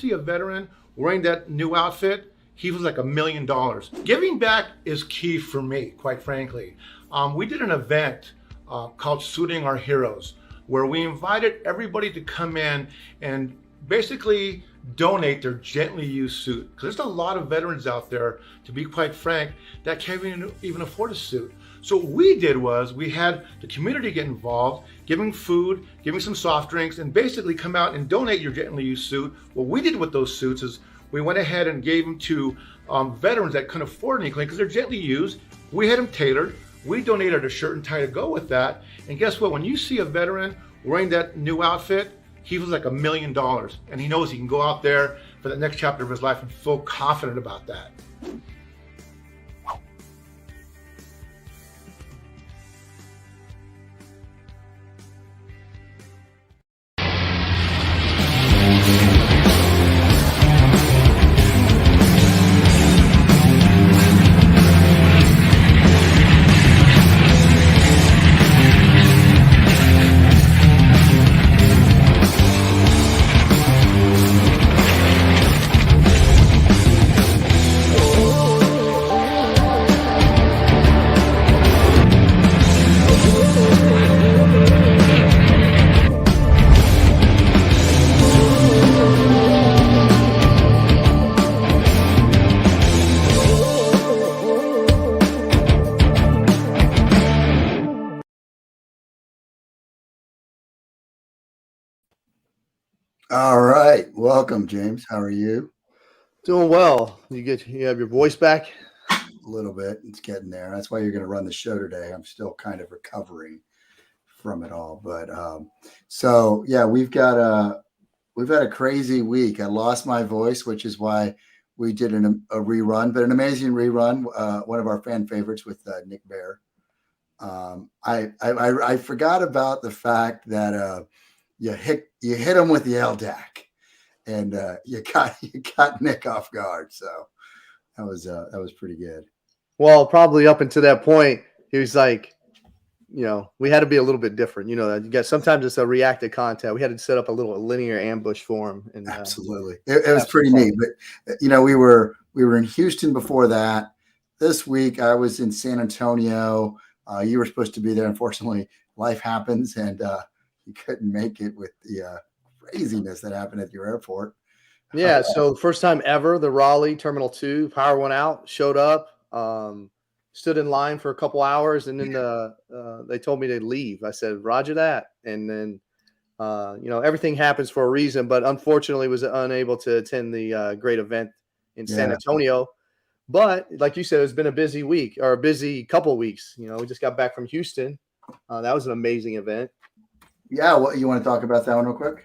see a veteran wearing that new outfit, he was like $1 million. Giving back is key for me, quite frankly. We did an event called Suiting Our Heroes, where we invited everybody to come in and basically donate their gently used suit. Because there's a lot of veterans out there, to be quite frank, that can't even afford a suit. So what we did was we had the community get involved, giving food, giving some soft drinks, and basically come out and donate your gently used suit. What we did with those suits is we went ahead and gave them to veterans that couldn't afford anything because they're gently used. We had them tailored. We donated a shirt and tie to go with that. And guess what? When you see a veteran wearing that new outfit, he was like $1 million. And he knows he can go out there for the next chapter of his life and feel confident about that. All right. Welcome, James. How are you? Doing well. You have your voice back? A little bit. It's getting there. That's why you're going to run the show today. I'm still kind of recovering from it all. But so yeah, we've had a crazy week. I lost my voice, which is why we did a rerun, but an amazing rerun. One of our fan favorites with Nick Bear. I forgot about the fact that you hit him with the LDAC, and you got Nick off guard. So that was pretty good. Well, probably up until that point, he was like, we had to be a little bit different. You got sometimes it's a reactive content. We had to set up a little linear ambush for him. And absolutely, it was pretty neat. But we were in Houston before that. This week I was in San Antonio. You were supposed to be there. Unfortunately, life happens, and you couldn't make it with the craziness that happened at your airport. Yeah. So first time ever, the Raleigh Terminal 2 power went out, showed up, stood in line for a couple hours, and then they told me to leave. I said, Roger that. And then, everything happens for a reason, but unfortunately was unable to attend the great event in San Antonio. But like you said, it's been a busy week, or a busy couple of weeks. We just got back from Houston. That was an amazing event. Yeah, what you want to talk about that one real quick?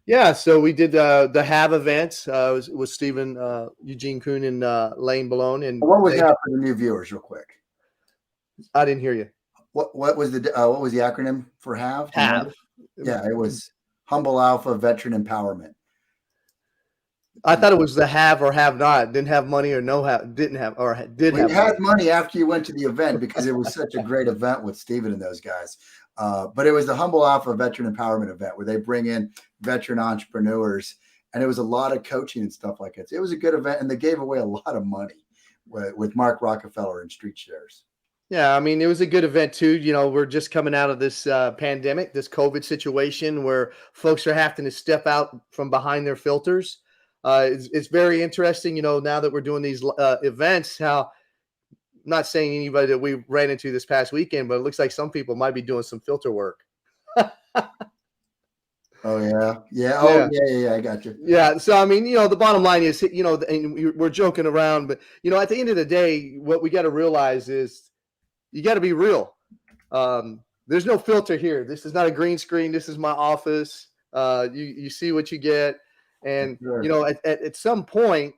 Yeah, so we did the HAV event with Stephen, Eugene Kuhn, and Lane Balone. And what was that for the new viewers, real quick? I didn't hear you. What was the acronym for HAV? HAV. Yeah, it was Humble Alpha Veteran Empowerment. I thought it was the have or have not. Didn't have money or didn't have or did have. We had money after you went to the event because it was such a great event with Stephen and those guys. But it was the Humble Alpha Veteran Empowerment event where they bring in veteran entrepreneurs, and it was a lot of coaching and stuff like that. So it was a good event, and they gave away a lot of money with Mark Rockefeller and Street Shares. Yeah, I mean, it was a good event too. We're just coming out of this pandemic, this COVID situation where folks are having to step out from behind their filters. It's very interesting, now that we're doing these events, how I'm not saying anybody that we ran into this past weekend, but it looks like some people might be doing some filter work. Oh, yeah. Yeah. Oh, yeah. I got you. Yeah. So, I mean, the bottom line is, and we're joking around, but, at the end of the day, what we got to realize is you got to be real. There's no filter here. This is not a green screen. This is my office. You see what you get. And, sure. At some point,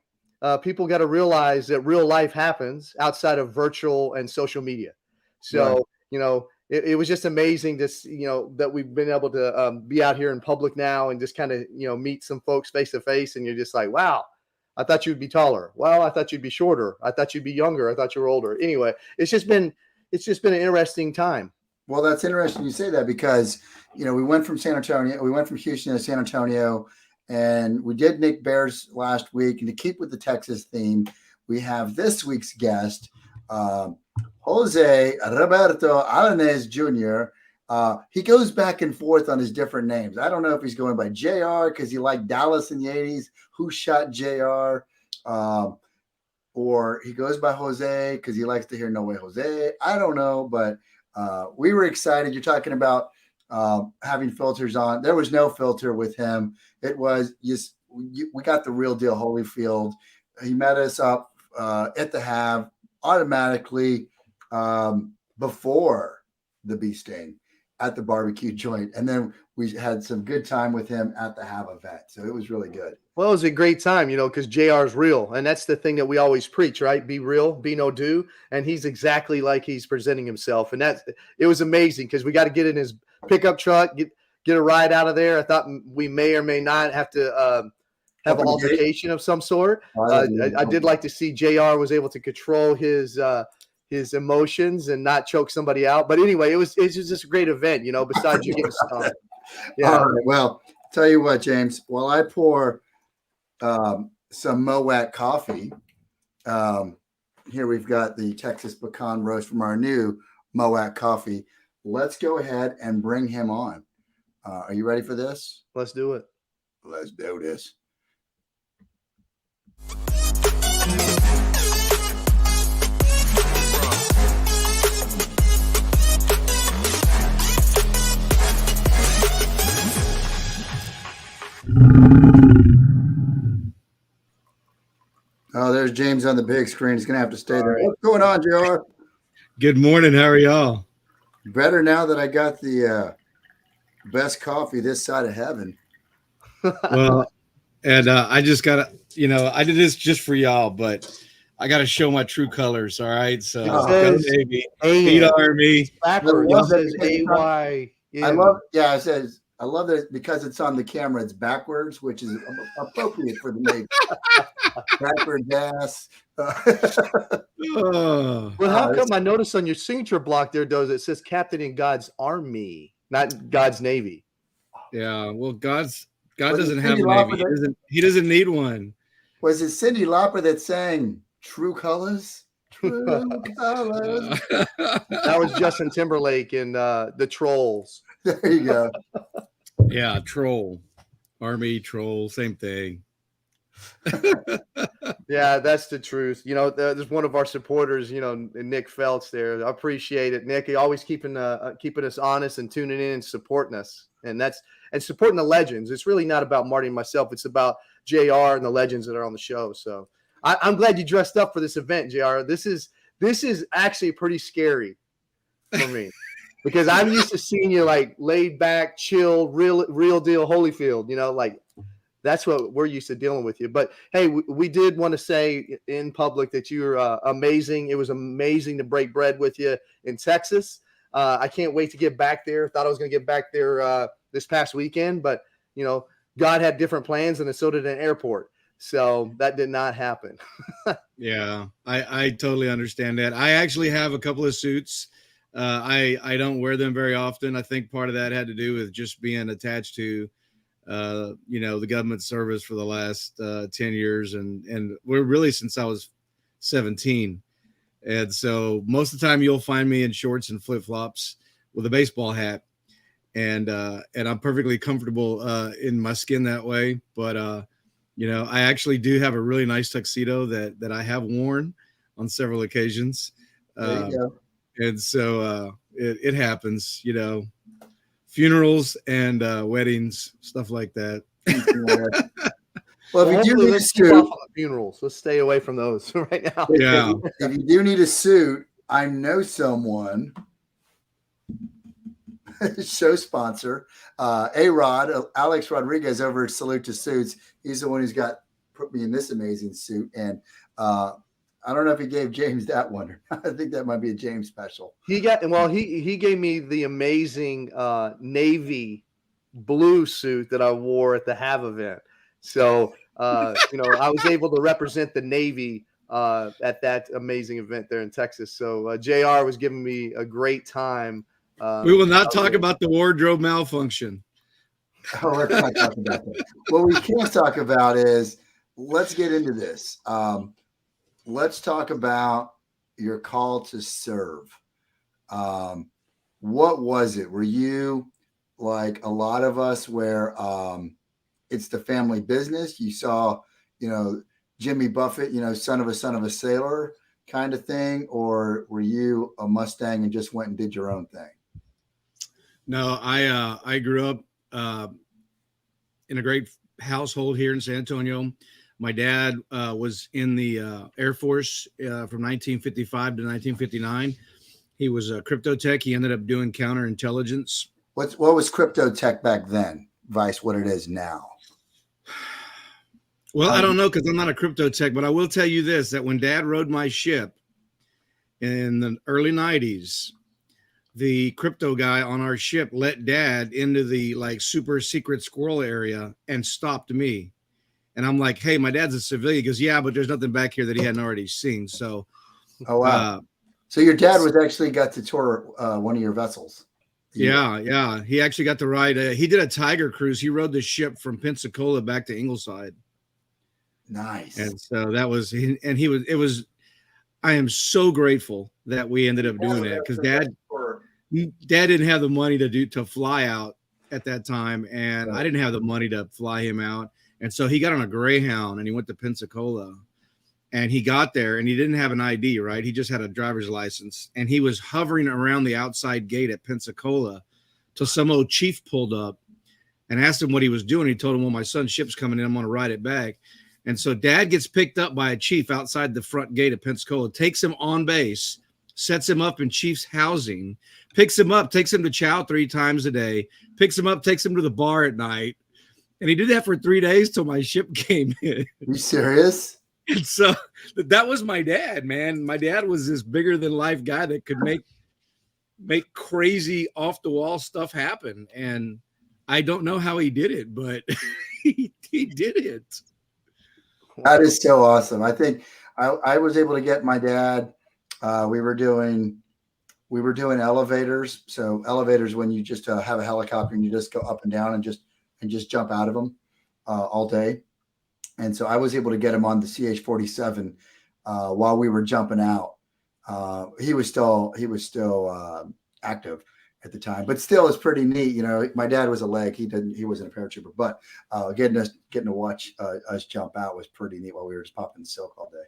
people got to realize that real life happens outside of virtual and social media. So, right. It was just amazing that we've been able to be out here in public now and just kind of, meet some folks face to face. And you're just like, wow, I thought you'd be taller. Well, I thought you'd be shorter. I thought you'd be younger. I thought you were older. Anyway, it's just been an interesting time. Well, that's interesting you say that because, we went from San Antonio, we went from Houston to San Antonio, And we did Nick Bears last week. And to keep with the Texas theme, we have this week's guest, Jose Roberto Alaniz Jr. He goes back and forth on his different names. I don't know if he's going by JR because he liked Dallas in the 80s. Who shot JR? Or he goes by Jose because he likes to hear No Way Jose. I don't know, but we were excited. You're talking about having filters on. There was no filter with him. It was just, we got the real deal Holyfield. He met us up at the Have automatically before the bee sting at the barbecue joint. And then we had some good time with him at the Have event. So it was really good. Well, it was a great time, because JR is real. And that's the thing that we always preach, right? Be real, be no do. And he's exactly like he's presenting himself. And it was amazing because we got to get in his pickup truck, get a ride out of there. I thought we may or may not have to have an altercation of some sort. I did like to see JR was able to control his emotions and not choke somebody out. But anyway, it was just a great event, besides you getting stung. Yeah. All right. Well, tell you what, James, while I pour some MOAC coffee, here we've got the Texas pecan roast from our new MOAC coffee. Let's go ahead and bring him on. Are you ready for this? Let's do it. Let's do this. Oh, there's James on the big screen. He's going to have to stay there. Right. What's going on, JR? Good morning. How are y'all? Better now that I got the best coffee this side of heaven. Well, and I just got to, I did this just for y'all, but I got to show my true colors. All right. So, go Navy, beat Army. It says AY. It says, I love that because it's on the camera, it's backwards, which is appropriate for the Navy. Backwards ass. Well, how come I noticed on your signature block there, though, it says Captain in God's Army, not God's Navy? Yeah, well, God doesn't have a Navy. He doesn't need one. Was it Cyndi Lauper that sang True Colors? True Colors. That was Justin Timberlake in The Trolls. There you go. Yeah, troll. Army, troll, same thing. Yeah, that's the truth. There's one of our supporters, Nick Feltz there. I appreciate it, Nick. He always keeping us honest and tuning in and supporting us. And supporting the legends. It's really not about Marty and myself. It's about JR and the legends that are on the show. So I'm glad you dressed up for this event, JR. This is actually pretty scary for me. Because I'm used to seeing you like laid back, chill, real deal Holyfield, that's what we're used to dealing with you. But hey, we did want to say in public that you're amazing. It was amazing to break bread with you in Texas. I can't wait to get back there. Thought I was going to get back there this past weekend, but God had different plans, and so did an airport. So that did not happen. Yeah, I totally understand that. I actually have a couple of suits. I don't wear them very often. I think part of that had to do with just being attached to, the government service for the last 10 years. And we're really since I was 17. And so most of the time you'll find me in shorts and flip-flops with a baseball hat. And I'm perfectly comfortable in my skin that way. But, I actually do have a really nice tuxedo that I have worn on several occasions. There you go. And so it happens, funerals and weddings, stuff like that. Well, if you do need a suit, funerals, let's stay away from those right now. Yeah. If you do need a suit, I know someone. Show sponsor, A-Rod, Alex Rodriguez over at Salute to Suits. He's the one who's put me in this amazing suit. And I don't know if he gave James that one. I think that might be a James special. He gave me the amazing navy blue suit that I wore at the Have event. So, I was able to represent the Navy at that amazing event there in Texas. So JR was giving me a great time. We will not talk about the wardrobe malfunction. Oh, let's not talk about that. What we can't talk about is, let's get into this. Let's talk about your call to serve. What was it? Were you like a lot of us where it's the family business? You saw, Jimmy Buffett, son of a sailor kind of thing, or were you a Mustang and just went and did your own thing? No, I grew up in a great household here in San Antonio. My dad was in the Air Force from 1955 to 1959. He was a crypto tech. He ended up doing counterintelligence. What was crypto tech back then, Vice, what it is now? Well, I don't know, because I'm not a crypto tech, but I will tell you this, that when Dad rode my ship in the early 90s, the crypto guy on our ship let Dad into the like super secret squirrel area and stopped me. And I'm like, hey, my dad's a civilian. He goes, yeah, but there's nothing back here that he hadn't already seen. So, oh, wow. So your dad was actually got to tour one of your vessels. Yeah. He actually got to ride. He did a Tiger cruise. He rode the ship from Pensacola back to Ingleside. Nice. And so that was, I am so grateful that we ended up doing that, because Dad didn't have the money to fly out at that time. And I didn't have the money to fly him out. And so he got on a Greyhound and he went to Pensacola, and he got there and he didn't have an ID, right? He just had a driver's license, and he was hovering around the outside gate at Pensacola till some old chief pulled up and asked him what he was doing. He told him, well, my son's ship's coming in. I'm going to ride it back. And so Dad gets picked up by a chief outside the front gate of Pensacola, takes him on base, sets him up in chief's housing, picks him up, takes him to chow 3 times a day, picks him up, takes him to the bar at night. And he did that for 3 days till my ship came in. Are you serious? And so that was my dad, man. My dad was this bigger than life guy that could make crazy off the wall stuff happen. And I don't know how he did it, but he did it. That is so awesome. I think I was able to get my dad. We were doing elevators. So elevators, when you just have a helicopter and you just go up and down and just jump out of them all day. And so I was able to get him on the CH-47 while we were jumping out. He was still active at the time, but still it's pretty neat. My dad was a leg. He wasn't a paratrooper, but getting to watch us jump out was pretty neat while we were just popping silk all day.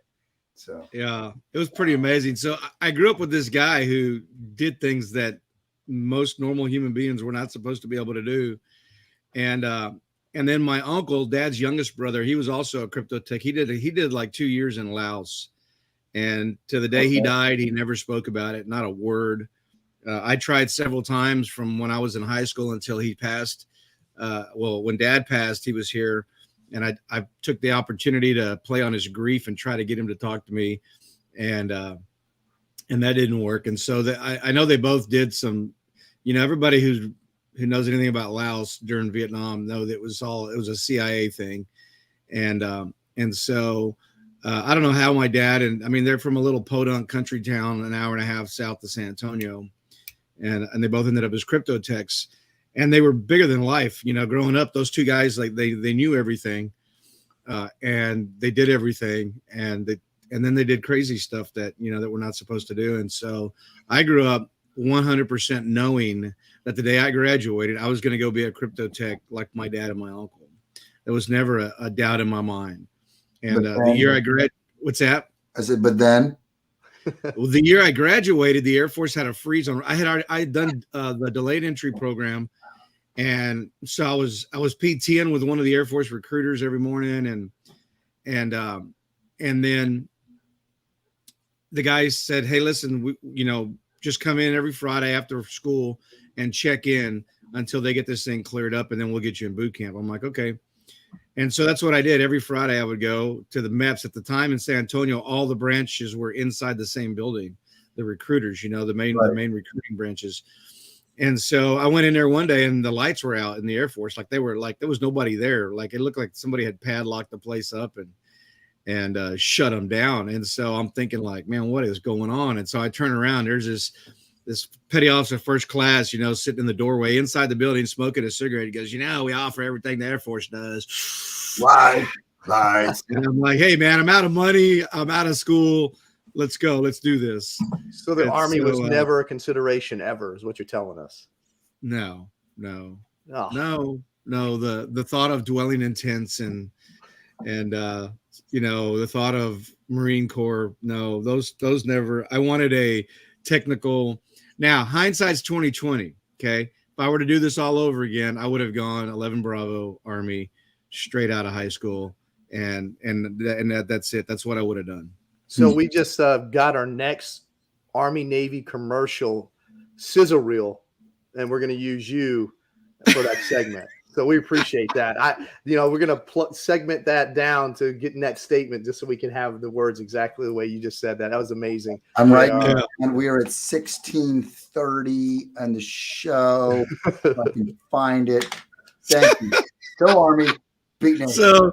So yeah, it was pretty amazing. So I grew up with this guy who did things that most normal human beings were not supposed to be able to do. And then my uncle, Dad's youngest brother, he was also a crypto tech. He did like 2 years in Laos, and to the day he died, he never spoke about it, not a word. I tried several times from when I was in high school until he passed. When Dad passed, he was here, and I took the opportunity to play on his grief and try to get him to talk to me, and that didn't work. And so I know they both did some, everybody who knows anything about Laos during Vietnam know that it was a CIA thing. And so I don't know how my dad, they're from a little podunk country town, an hour and a half south of San Antonio. And they both ended up as crypto techs, and they were bigger than life. Growing up, those two guys, like they knew everything, and they did everything. And then they did crazy stuff that we're not supposed to do. And so I grew up 100% knowing that the day I graduated, I was going to go be a crypto tech like my dad and my uncle. There was never a doubt in my mind. And the year I graduated, what's that? I said, but then? Well, the year I graduated, the Air Force had a freeze on. I had done the delayed entry program, and so I was PTing with one of the Air Force recruiters every morning, and then the guy said, "Hey, listen, just come in every Friday after school and check in until they get this thing cleared up, and then we'll get you in boot camp." I'm like, okay. And so that's what I did. Every Friday I would go to the MEPS. At the time in San Antonio, all the branches were inside the same building, the recruiters, the main recruiting branches. And so I went in there one day and the lights were out in the Air Force. Like there was nobody there. Like it looked like somebody had padlocked the place up and shut them down. And so I'm thinking like, man, what is going on? And so I turn around, there's this this petty officer first class, sitting in the doorway inside the building, smoking a cigarette. He goes, we offer everything the Air Force does. Right. And I'm like, hey man, I'm out of money. I'm out of school. Let's go. Let's do this. So the Army was never a consideration ever, is what you're telling us. No. Oh. No. The thought of dwelling in tents and the thought of Marine Corps. No, those never. I wanted a technical. Now hindsight's 2020. Okay. If I were to do this all over again, I would have gone 11 Bravo Army straight out of high school. And that's it. That's what I would have done. So we just got our next Army Navy commercial sizzle reel, and we're going to use you for that segment. So we appreciate that. We're going to segment that down to get next statement, just so we can have the words exactly the way you just said that. That was amazing. I'm right now, and we are at 16:30 on the show. If I can find it. Thank you. Go Army. Beat Navy. So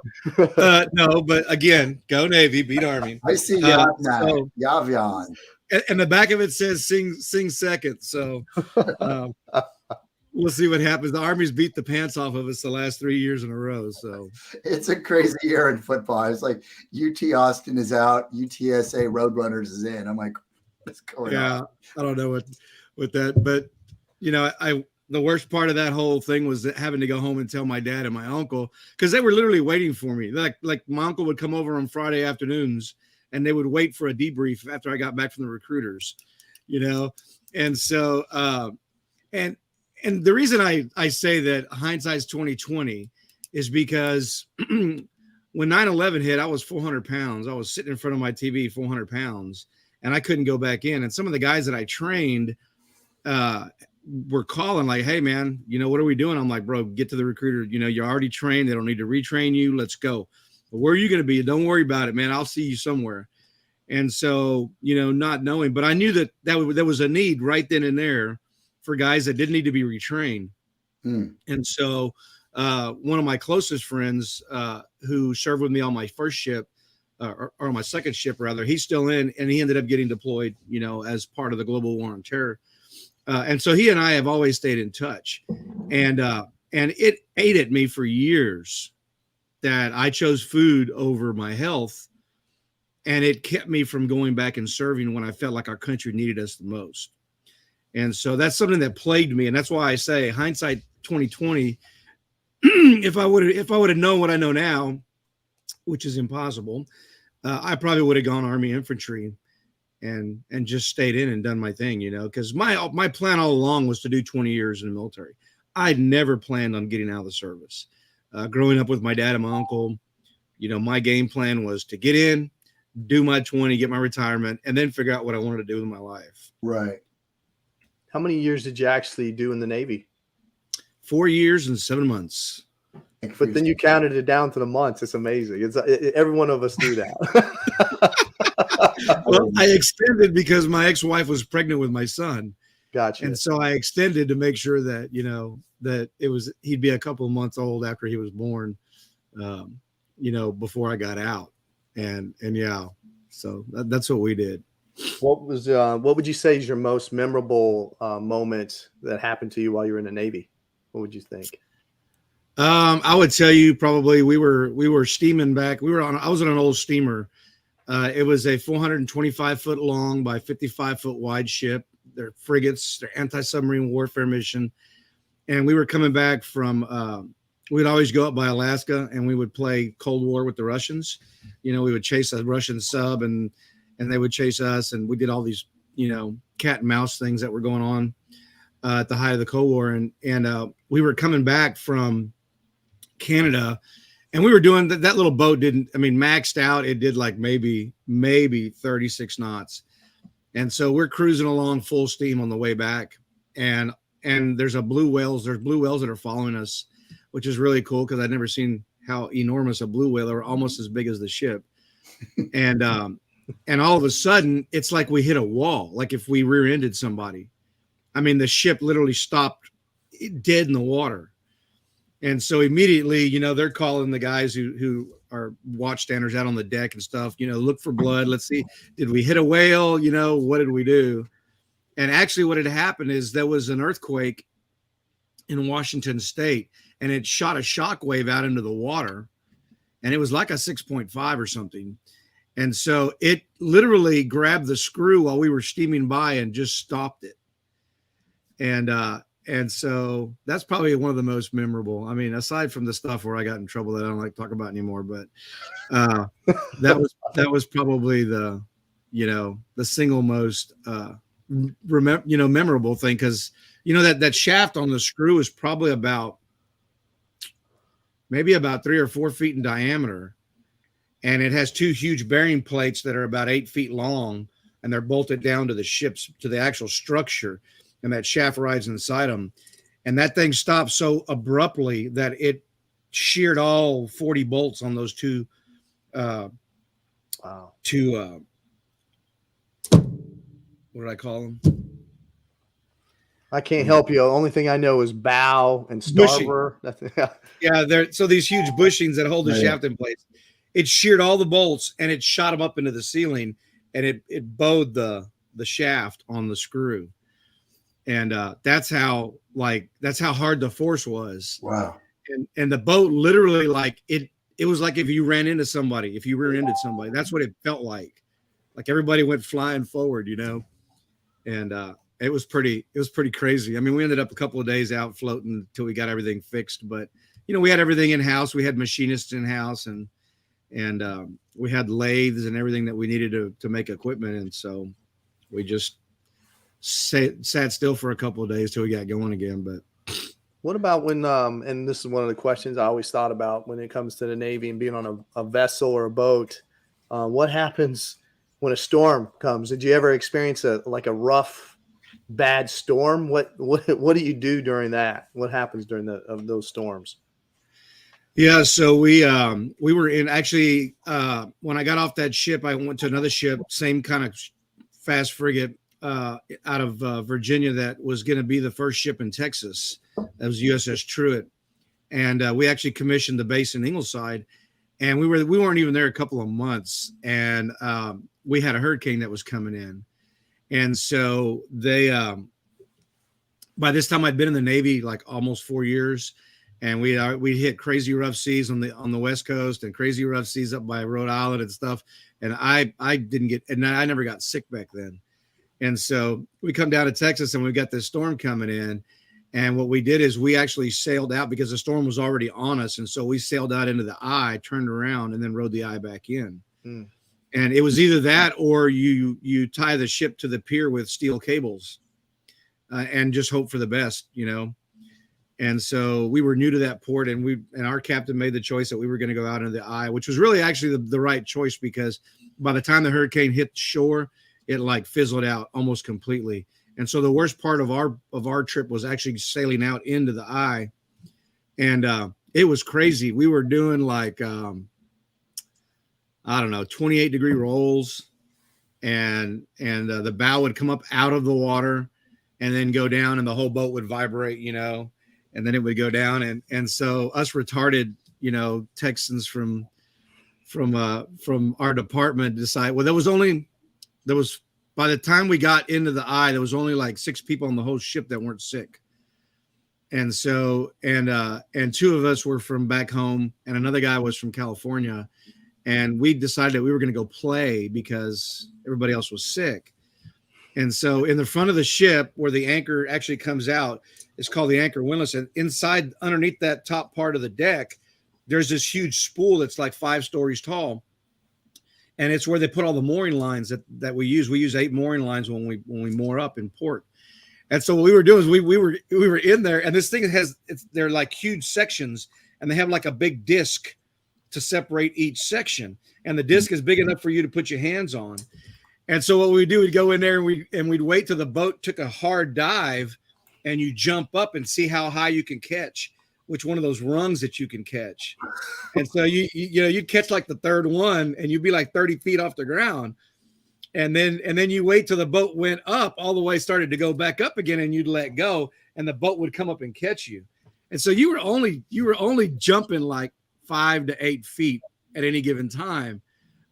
no, but again, go Navy, beat Army. I see Yavian. And the back of it says sing second. So we'll see what happens. The Army's beat the pants off of us the last 3 years in a row. So it's a crazy year in football. It's like UT Austin is out, UTSA Roadrunners is in. I'm like, what's going on? I don't know what that, but the worst part of that whole thing was having to go home and tell my dad and my uncle, because they were literally waiting for me. Like my uncle would come over on Friday afternoons and they would wait for a debrief after I got back from the recruiters, And so, and the reason I say that hindsight's 2020 is because when 9/11 hit, I was 400 pounds. I was sitting in front of my TV, 400 pounds, and I couldn't go back in. And some of the guys that I trained, were calling like, hey man, what are we doing? I'm like, bro, get to the recruiter. You're already trained. They don't need to retrain you. Let's go. But where are you going to be? Don't worry about it, man. I'll see you somewhere. And so, not knowing, but I knew that there was a need right then and there for guys that didn't need to be retrained. And so, one of my closest friends, who served with me on my first ship, or my second ship rather, he's still in, and he ended up getting deployed, as part of the global war on terror. And so he and I have always stayed in touch, and it ate at me for years that I chose food over my health, and it kept me from going back and serving when I felt like our country needed us the most. And so that's something that plagued me, and that's why I say hindsight 2020. If I would have known what I know now, which is impossible, I probably would have gone Army infantry and just stayed in and done my thing, because my plan all along was to do 20 years in the military. I'd never planned on getting out of the service. Growing up with my dad and my uncle, my game plan was to get in, do my 20, get my retirement, and then figure out what I wanted to do with my life. Right. How many years did you actually do in the Navy? 4 years and 7 months. But then you counted it down to the months. It's amazing. Every one of us do that. Well, I extended because my ex-wife was pregnant with my son. Gotcha. And so I extended to make sure that, that he'd be a couple of months old after he was born, before I got out. And so that's what we did. What would you say is your most memorable moment that happened to you while you were in the Navy? What would you think? I would tell you probably we were steaming back. I was on an old steamer. It was a 425-foot long by 55-foot wide ship. They're frigates. They're anti-submarine warfare mission. And we were coming back from, we'd always go up by Alaska and we would play Cold War with the Russians. We would chase a Russian sub and they would chase us. And we did all these, cat and mouse things that were going on at the height of the Cold War. And we were coming back from Canada, and we were doing that little boat maxed out. It did like maybe 36 knots. And so we're cruising along full steam on the way back. And there's blue whales that are following us, which is really cool because I'd never seen how enormous a blue whale. They were almost as big as the ship. And all of a sudden it's like we hit a wall. Like if we rear-ended somebody, the ship literally stopped dead in the water. And so immediately, they're calling the guys who are watchstanders out on the deck and stuff, look for blood. Let's see, did we hit a whale? What did we do? And actually what had happened is there was an earthquake in Washington State, and it shot a shock wave out into the water, and it was like a 6.5 or something. And so it literally grabbed the screw while we were steaming by and just stopped it. And so that's probably one of the most memorable. I mean, aside from the stuff where I got in trouble that I don't like to talk about anymore, but that was probably the single most memorable thing, because that shaft on the screw is probably maybe about 3 or 4 feet in diameter, and it has 2 huge bearing plates that are about 8 feet long, and they're bolted down to the actual structure, and that shaft rides inside them. And that thing stopped so abruptly that it sheared all 40 bolts on those two what did I call them? I can't help you. The only thing I know is bow and starboard. Yeah, so these huge bushings that hold the shaft in place. It sheared all the bolts and it shot them up into the ceiling, and it bowed the shaft on the screw. And that's how hard the force was. Wow. And the boat literally, like it was like if you ran into somebody, if you rear-ended somebody, that's what it felt like. Like everybody went flying forward, and it was pretty crazy. I mean, we ended up a couple of days out floating until we got everything fixed, but we had everything in house. We had machinists in house, and we had lathes and everything that we needed to make equipment. And so we just sat still for a couple of days till we got going again. But what about when, and this is one of the questions I always thought about when it comes to the Navy and being on a vessel or a boat, what happens when a storm comes? Did you ever experience a rough, bad storm? What do you do during that? What happens during those storms? Yeah, so we were in, actually, when I got off that ship, I went to another ship, same kind of fast frigate out of Virginia, that was going to be the first ship in Texas. That was USS Truett, and we actually commissioned the base in Ingleside, and we weren't even there a couple of months, and we had a hurricane that was coming in, and so they by this time I'd been in the Navy like almost 4 years. And we hit crazy rough seas on the West Coast and crazy rough seas up by Rhode Island and stuff. And I never got sick back then. And so we come down to Texas and we got this storm coming in. And what we did is we actually sailed out because the storm was already on us. And so we sailed out into the eye, turned around, and then rode the eye back in. And it was either that or you tie the ship to the pier with steel cables and just hope for the best, And so we were new to that port, and our captain made the choice that we were going to go out into the eye, which was really actually the right choice, because by the time the hurricane hit shore, it like fizzled out almost completely. And so the worst part of our trip was actually sailing out into the eye, and it was crazy. We were doing like 28-degree rolls, and the bow would come up out of the water and then go down, and the whole boat would vibrate, and then it would go down. And so us retarded, Texans from our department decide, well, by the time we got into the eye, there was only like 6 people on the whole ship that weren't sick. And so, and 2 of us were from back home, and another guy was from California. And we decided that we were going to go play because everybody else was sick. And so in the front of the ship where the anchor actually comes out, it's called the anchor windlass. And inside, underneath that top part of the deck, there's this huge spool that's like 5 stories tall. And it's where they put all the mooring lines that we use. We use 8 mooring lines when we moor up in port. And so what we were doing is we were in there, and this thing they're like huge sections, and they have like a big disc to separate each section. And the disc is big enough for you to put your hands on. And so what we do, we'd go in there and we'd wait till the boat took a hard dive, and you jump up and see how high you can catch, which one of those rungs that you can catch. And so you'd catch like the third one, and you'd be like 30 feet off the ground. And then you wait till the boat went up all the way, started to go back up again, and you'd let go, and the boat would come up and catch you. And so you were only jumping like 5 to 8 feet at any given time.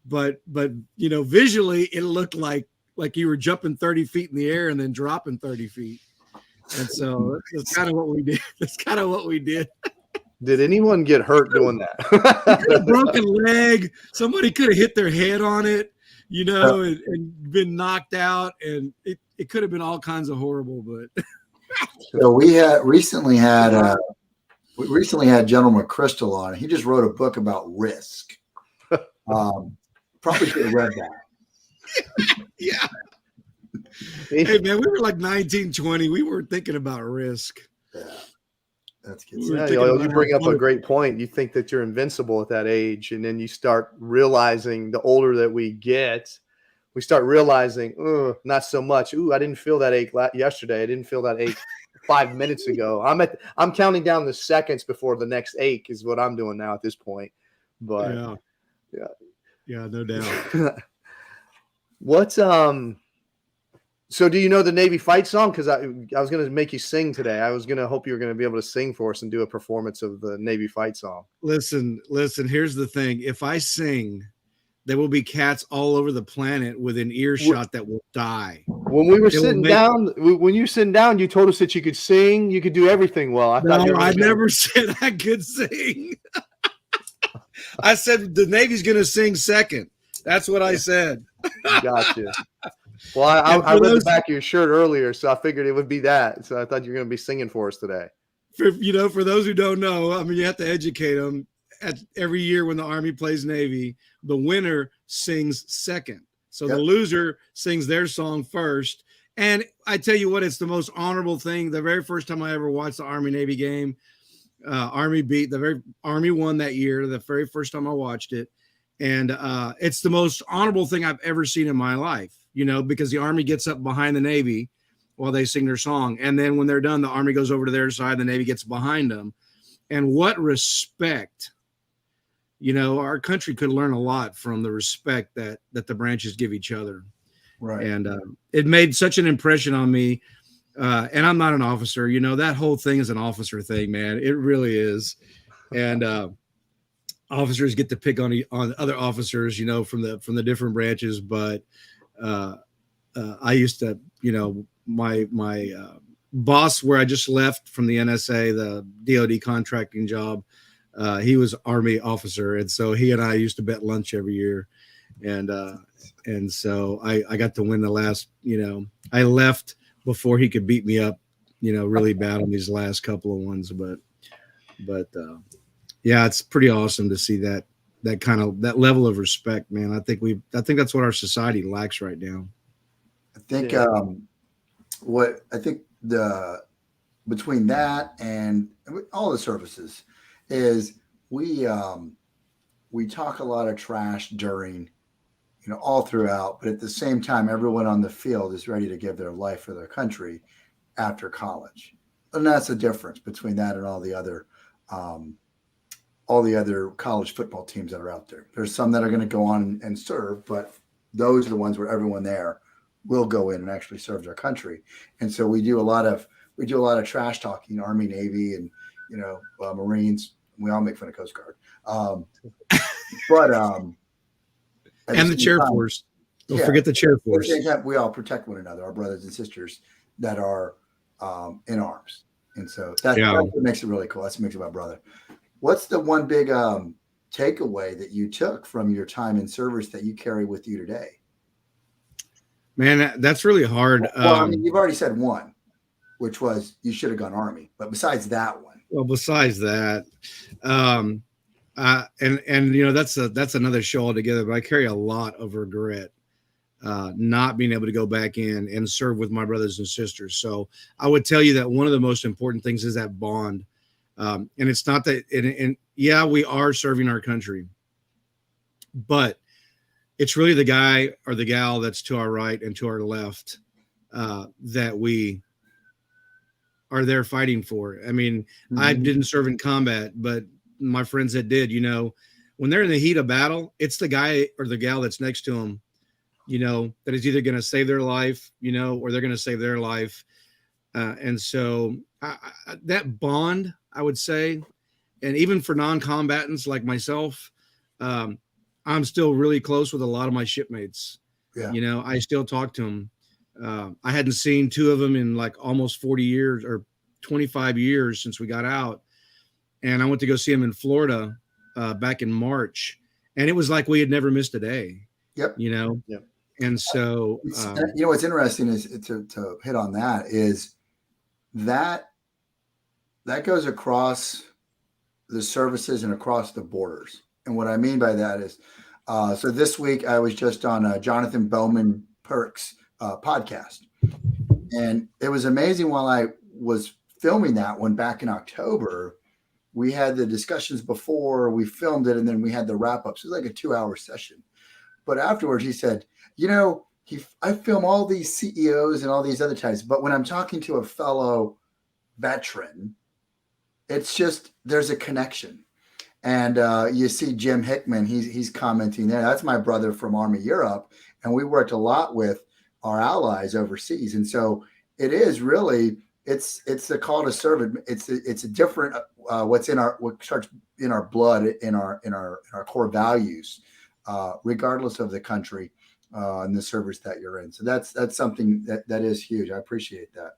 But visually it looked like like you were jumping 30 feet in the air and then dropping 30 feet. And so that's kind of what we did. That's kind of what we did. Did anyone get hurt doing that? Broken leg. Somebody could have hit their head on it, and been knocked out. And it could have been all kinds of horrible, but. So we recently had General McChrystal on. He just wrote a book about risk. Probably should have read that. Yeah. Hey man, we were like 19, 20. We weren't thinking about risk. Yeah. That's good. Yeah, you bring up a great point. You think that you're invincible at that age, and then you start realizing the older that we get, we start realizing, not so much. I didn't feel that ache yesterday. I didn't feel that ache 5 minutes ago. I'm counting down the seconds before the next ache is what I'm doing now at this point. But yeah, no doubt. What's So do you know the Navy fight song? Because I was going to make you sing today. I was going to hope you were going to be able to sing for us and do a performance of the Navy fight song. Listen. Here's the thing. If I sing, there will be cats all over the planet within earshot that will die. When we were sitting down, when you were sitting down, you told us that you could sing. You could do everything well. I never said I could sing. I said the Navy's going to sing second. That's what I said. Gotcha. Well, I read the back of your shirt earlier, so I figured it would be that. So I thought you were going to be singing for us today. For those who don't know, I mean, you have to educate them. Every year when the Army plays Navy, the winner sings second. So the loser sings their song first. And I tell you what, it's the most honorable thing. The very first time I ever watched the Army-Navy game, Army won that year, the very first time I watched it. And it's the most honorable thing I've ever seen in my life, because the Army gets up behind the Navy while they sing their song. And then when they're done, the Army goes over to their side, the Navy gets behind them. And what respect, our country could learn a lot from the respect that the branches give each other. Right. And it made such an impression on me. And I'm not an officer, that whole thing is an officer thing, man. It really is. And officers get to pick on other officers, from the different branches. But I used to, my boss where I just left from the NSA, the DoD contracting job, he was Army officer. And so he and I used to bet lunch every year. And so I got to win the last, I left before he could beat me up, really bad on these last couple of ones. But yeah, it's pretty awesome to see that level of respect, man. I think that's what our society lacks right now. I think between that and all the services is we talk a lot of trash during, all throughout, but at the same time, everyone on the field is ready to give their life for their country after college. And that's the difference between that and all the other college football teams that are out there. There's some that are going to go on and serve, but those are the ones where everyone there will go in and actually serve their country. And so we do a lot of trash talking, Army, Navy, and Marines. We all make fun of Coast Guard, and the Chair Force. Don't forget the Chair Force. We all protect one another, our brothers and sisters that are in arms. And so that's what makes it really cool. That's what makes it about brother. What's the one big takeaway that you took from your time in service that you carry with you today? Man, that's really hard. Well, you've already said one, which was you should have gone Army. But besides that one. Well, besides that, and that's another show altogether. But I carry a lot of regret not being able to go back in and serve with my brothers and sisters. So I would tell you that one of the most important things is that bond. And it's not that, and yeah, we are serving our country, but it's really the guy or the gal that's to our right and to our left that we are there fighting for. I mean, I didn't serve in combat, but my friends that did, when they're in the heat of battle, it's the guy or the gal that's next to them, that is either going to save their life, or they're going to save their life. And so that bond, I would say, and even for non-combatants like myself, I'm still really close with a lot of my shipmates. Yeah. You know, I still talk to them. I hadn't seen two of them in like almost 40 years or 25 years since we got out. And I went to go see them in Florida back in March. And it was like we had never missed a day. Yep. You know? Yep. And so, you know, what's interesting is to hit on that is that goes across the services and across the borders. And what I mean by that is, so this week I was just on Jonathan Bowman Perk's podcast, and it was amazing. While I was filming that one back in October, we had the discussions before we filmed it, and then we had the wrap ups. It was like a 2-hour session. But afterwards, he said, you know, I film all these CEOs and all these other types, but when I'm talking to a fellow veteran, it's just there's a connection. And you see Jim Hickman, he's commenting there. That's my brother from Army Europe, and we worked a lot with our allies overseas. And so it is really it's the call to serve. It's a different what starts in our blood, in our core values, regardless of the country and the service that you're in. So that's something that is huge. I appreciate that.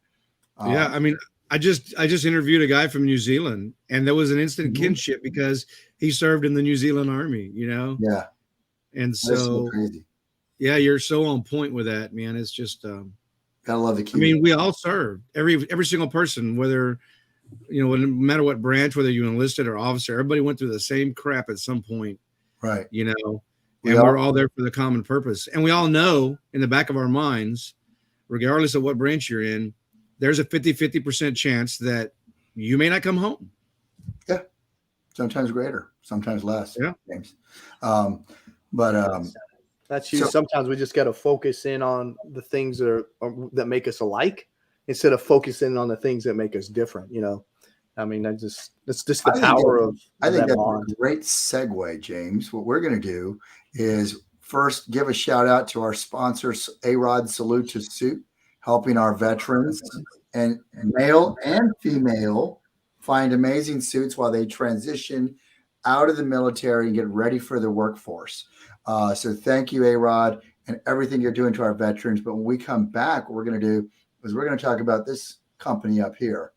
Yeah, I mean, I just interviewed a guy from New Zealand, and there was an instant Mhm. kinship because he served in the New Zealand Army, you know? Yeah. And That's so so, crazy. yeah, you're so on point with that, man. It's just, Gotta love the I community. mean, we all serve, every single person, whether, you know, no matter what branch, whether you enlisted or officer, everybody went through the same crap at some point, Right. you know, We and all- we're all there for the common purpose. And we all know in the back of our minds, regardless of what branch you're in, there's a 50% chance that you may not come home. Yeah. Sometimes greater, sometimes less. Yeah. James. That's huge. So- Sometimes we just got to focus in on the things that make us alike instead of focusing on the things that make us different. You know, I mean, that's just the power of I think that that's bond. a great segue, James. What we're going to do is first give a shout out to our sponsors, A-Rod Salute to Suit, helping our veterans and male and female find amazing suits while they transition out of the military and get ready for the workforce. So thank you, A-Rod, and everything you're doing to our veterans. But when we come back, what we're going to do is we're going to talk about this company up here,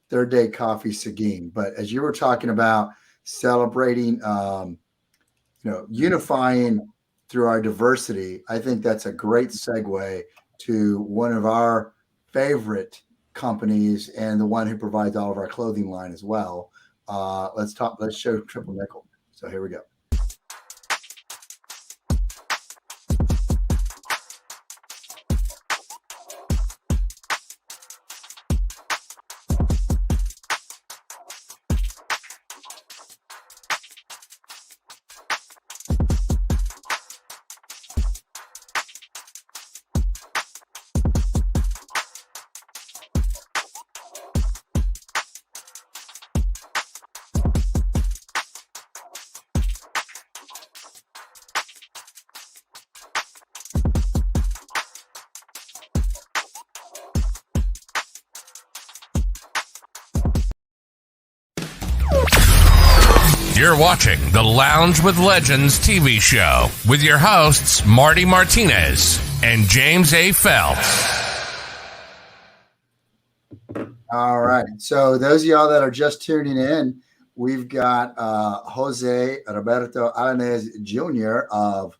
Third Day Coffee Seguin. But as you were talking about celebrating, unifying through our diversity, I think that's a great segue to one of our favorite companies and the one who provides all of our clothing line as well. Let's show Triple Nickel. So here we go. You're watching the Lounge with Legends TV show with your hosts, Marty Martinez and James A. Phelps. All right. So those of y'all that are just tuning in, we've got Jose Roberto Alaniz Jr. of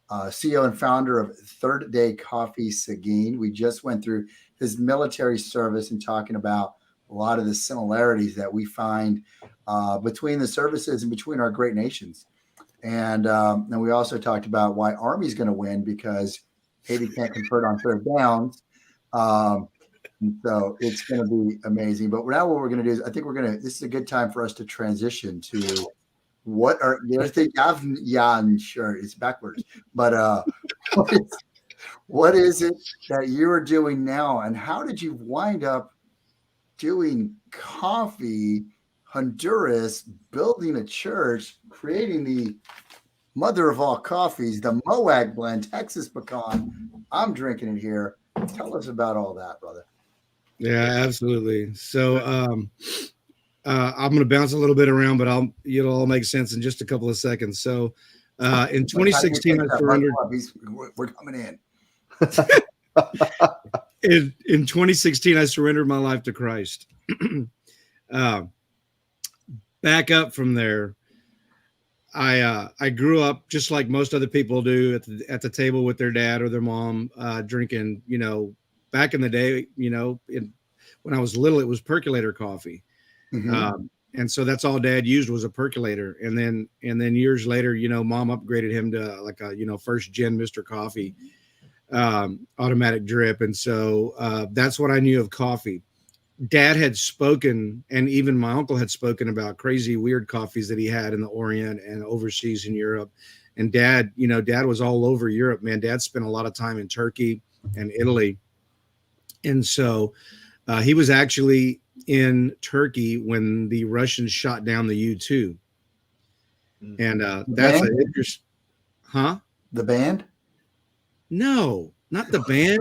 CEO and founder of Third Day Coffee Seguin. We just went through his military service and talking about a lot of the similarities that we find between the services and between our great nations. And we also talked about why Army's going to win because Haiti can't convert on third downs. And so it's going to be amazing. But now what we're going to do is I think this is a good time for us to transition to sure, it's backwards. But what is it that you are doing now? And how did you wind up doing coffee, Honduras, building a church, creating the mother of all coffees, the MOAC Blend, Texas Pecan? I'm drinking it here. Tell us about all that, brother. Yeah, absolutely. So I'm going to bounce a little bit around, but it'll all make sense in just a couple of seconds. So In 2016, I surrendered. We're coming in. In 2016, I surrendered my life to Christ. Back up from there, I grew up just like most other people do at the table with their dad or their mom, drinking. Back in the day, when I was little, it was percolator coffee. Mm-hmm. And so that's all dad used was a percolator. And then years later, mom upgraded him to like a, first gen Mr. Coffee, automatic drip. And so that's what I knew of coffee. Dad had spoken, and even my uncle had spoken about crazy, weird coffees that he had in the Orient and overseas in Europe. And dad was all over Europe, man. Dad spent a lot of time in Turkey and Italy. And so he was actually in Turkey when the Russians shot down the U-2. And that's an interesting, huh? The band? No, not the band.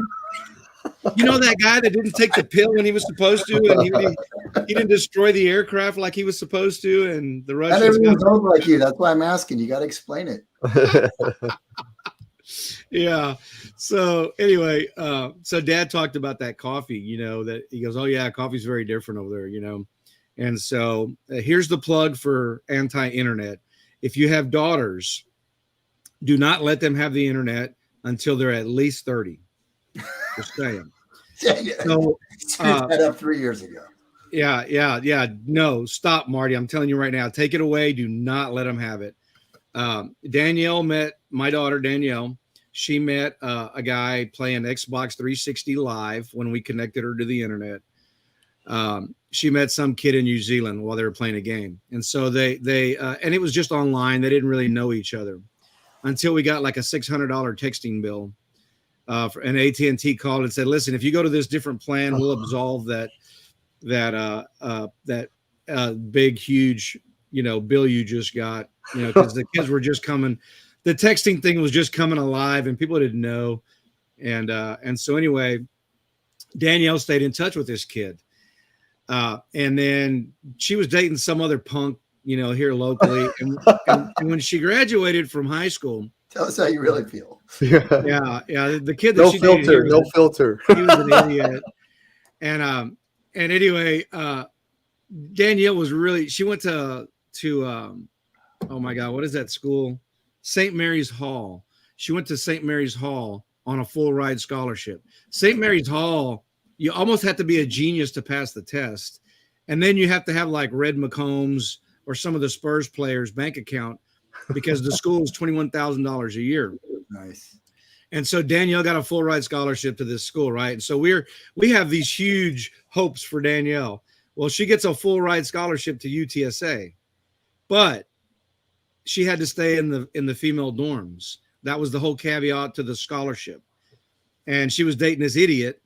That guy that didn't take the pill when he was supposed to, and he didn't destroy the aircraft like he was supposed to, and the Russians. Everyone's old like you. That's why I'm asking. You got to explain it. Yeah. So anyway, so Dad talked about that coffee. That he goes, "Oh yeah, coffee's very different over there." And so here's the plug for anti-internet. If you have daughters, do not let them have the internet until they're at least 30. Just saying. So, screwed that up 3 years ago. Yeah. No, stop, Marty. I'm telling you right now. Take it away. Do not let them have it. Danielle met my daughter, Danielle. She met a guy playing Xbox 360 live when we connected her to the internet. She met some kid in New Zealand while they were playing a game. And so they and it was just online. They didn't really know each other until we got like a $600 texting bill. And AT&T called and said, "Listen, if you go to this different plan, we'll absolve that big, huge, bill you just got, because the kids were just coming. The texting thing was just coming alive and people didn't know. And so anyway, Danielle stayed in touch with this kid. And then she was dating some other punk, here locally. And when she graduated from high school, tell us how you really feel. Yeah. The kid that no she filter, dated, no filter. He was an idiot. And anyway, Danielle was really. She went to oh my God, what is that school? St. Mary's Hall. She went to St. Mary's Hall on a full ride scholarship. St. Mary's Hall, you almost have to be a genius to pass the test, and then you have to have like Red McCombs or some of the Spurs players' bank account, because the school is $21,000 a year. Nice. And so Danielle got a full ride scholarship to this school, right? And so we have these huge hopes for Danielle. Well, she gets a full ride scholarship to UTSA, but she had to stay in the female dorms. That was the whole caveat to the scholarship. And she was dating this idiot,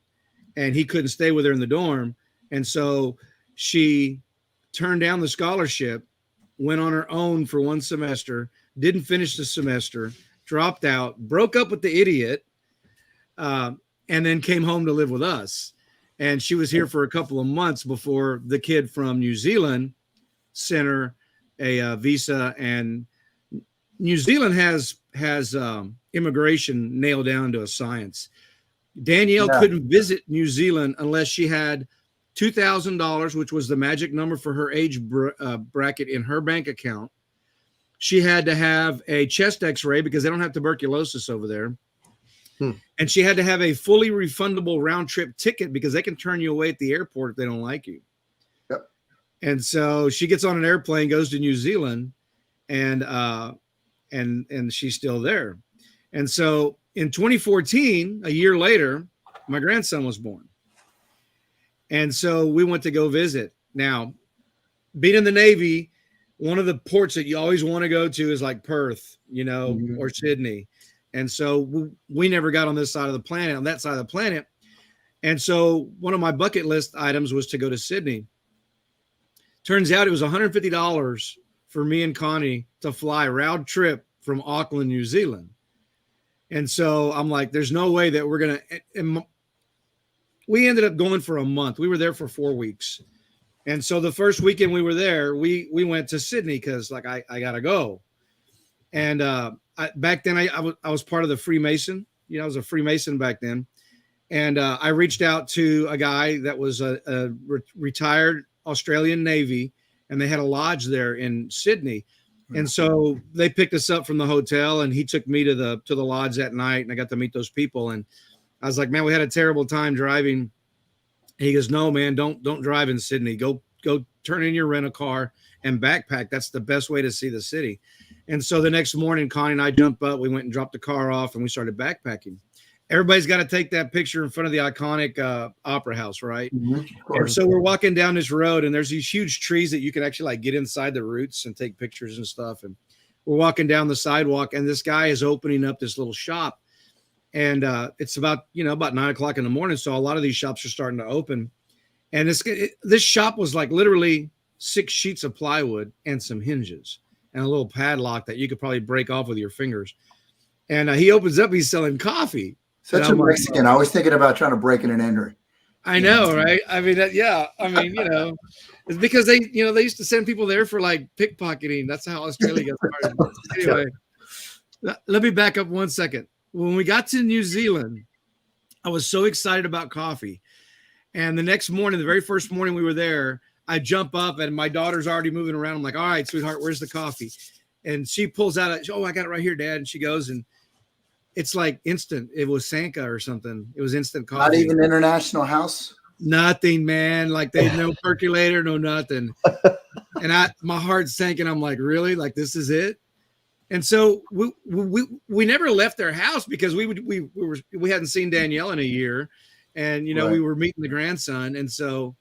and he couldn't stay with her in the dorm. And so she turned down the scholarship, went on her own for one semester, didn't finish the semester, dropped out, broke up with the idiot, and then came home to live with us. And she was here for a couple of months before the kid from New Zealand sent her a visa. And New Zealand has immigration nailed down to a science. Danielle couldn't visit New Zealand unless she had $2,000, which was the magic number for her age bracket in her bank account. She had to have a chest x-ray because they don't have tuberculosis over there. And she had to have a fully refundable round trip ticket because they can turn you away at the airport if they don't like you. Yep. And so she gets on an airplane, goes to New Zealand, and she's still there. And so in 2014, a year later, my grandson was born. And so we went to go visit. Now, being in the Navy, one of the ports that you always want to go to is like Perth, or Sydney. And so we never got on this side of the planet, on that side of the planet. And so one of my bucket list items was to go to Sydney. Turns out it was $150 for me and Connie to fly round trip from Auckland, New Zealand. And so I'm like, there's no way that we're going to. We ended up going for a month. We were there for 4 weeks. And so the first weekend we were there, we went to Sydney because like I got to go. And back then I was part of the Freemason. You know, I was a Freemason back then. And I reached out to a guy that was a retired Australian Navy, and they had a lodge there in Sydney. And so they picked us up from the hotel, and he took me to the lodge that night, and I got to meet those people. And I was like, man, we had a terrible time driving. He goes, no, man, don't drive in Sydney. Go turn in your rent-a-car and backpack. That's the best way to see the city. And so the next morning, Connie and I jumped up. We went and dropped the car off, and we started backpacking. Everybody's got to take that picture in front of the iconic Opera House, right? And so we're walking down this road, and there's these huge trees that you can actually like get inside the roots and take pictures and stuff. And we're walking down the sidewalk, and this guy is opening up this little shop. And it's about 9:00 in the morning. So a lot of these shops are starting to open. And this shop was like literally 6 sheets of plywood and some hinges and a little padlock that you could probably break off with your fingers. And he opens up, he's selling coffee. Such a Mexican. I was thinking about trying to break in and enter. I know, right? I mean, it's because they used to send people there for like pickpocketing. That's how Australia got started. Anyway, let me back up 1 second. When we got to New Zealand, I was so excited about coffee. And the next morning, the very first morning we were there, I jump up and my daughter's already moving around. I'm like, all right, sweetheart, where's the coffee? And she pulls out, I got it right here, Dad. And she goes, and it's like instant. It was Sanka or something. It was instant coffee. Not even International House? Nothing, man. Like they had no percolator, no nothing. And my heart sank, and I'm like, really? Like this is it? And so we never left their house because we hadn't seen Danielle in a year, and right. We were meeting the grandson, and so